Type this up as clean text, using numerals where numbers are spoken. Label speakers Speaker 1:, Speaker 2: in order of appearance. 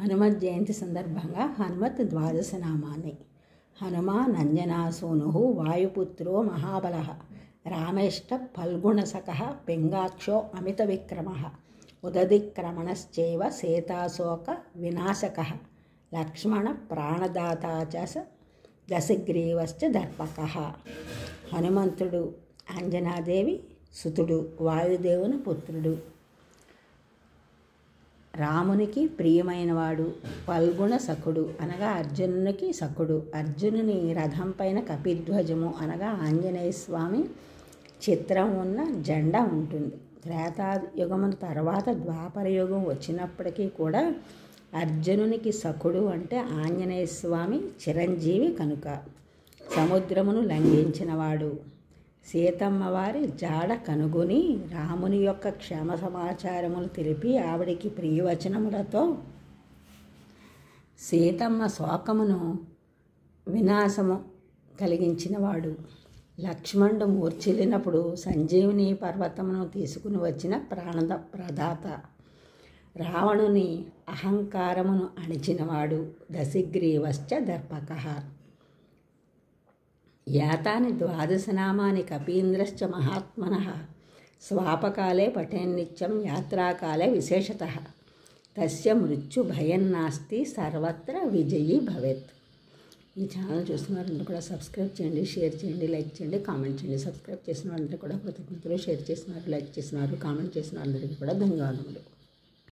Speaker 1: హనుమత్ జయంతి సందర్భంగా హనుమత్ ద్వాదశ నామాన్ని. హనుమాన్ అంజనాసూను వాయుపుత్రో మహాబల రామేష్ట ఫల్గుణసక పింగాక్షో అమిత విక్రమ ఉదధిక్రమణశ్చైవ సీతాశోక వినాశక లక్ష్మణ ప్రాణదాతా చ దశగ్రీవశ్చ దర్పక. హనుమంతుడు అంజనాదేవి సుతుడు, వాయుదేవుని పుత్రుడు, రామునికి ప్రియమైనవాడు, ఫల్గుణ సఖుడు అనగా అర్జునునికి సఖుడు. అర్జునుని రథం పైన కపిధ్వజము అనగా ఆంజనేయ స్వామి చిత్రం ఉన్న జెండా ఉంటుంది. త్రేతాయుగమున తర్వాత ద్వాపర యుగం వచ్చినప్పటికీ కూడా అర్జునునికి సఖుడు అంటే ఆంజనేయ స్వామి చిరంజీవి కనుక. సముద్రమును లంఘించినవాడు, సీతమ్మ వారి జాడ కనుగొని రాముని యొక్క క్షేమ సమాచారములు తెలిపి ఆవిడికి ప్రియవచనములతో సీతమ్మ శోకమును వినాశము కలిగించినవాడు. లక్ష్మణుడు మూర్ఛిల్లినప్పుడు సంజీవుని పర్వతమును తీసుకుని వచ్చిన ప్రదాత. రావణుని అహంకారమును అణిచినవాడు. దశగ్రీవశ్చ దర్పక. యాతాని ద్వాదశనామాని కపీంద్రశ్చ మహాత్మనః స్వాపకాలే పఠేన్నిత్యం యాత్రాకాలే విశేషతః తస్య మృత్యుభయం నాస్తి సర్వత్ర విజయీ భవేత్. ఈ ఛానల్ చూస్తున్న వారందరూ కూడా సబ్స్క్రైబ్ చేయండి, షేర్ చేయండి, లైక్ చేయండి, కామెంట్ చేయండి. సబ్స్క్రైబ్ చేసిన వారందరూ కూడా కృతజ్ఞతలు, షేర్ చేసిన వారు, లైక్ చేసిన వారు, కామెంట్ చేసిన వారందరికీ కూడా ధన్యవాదములు.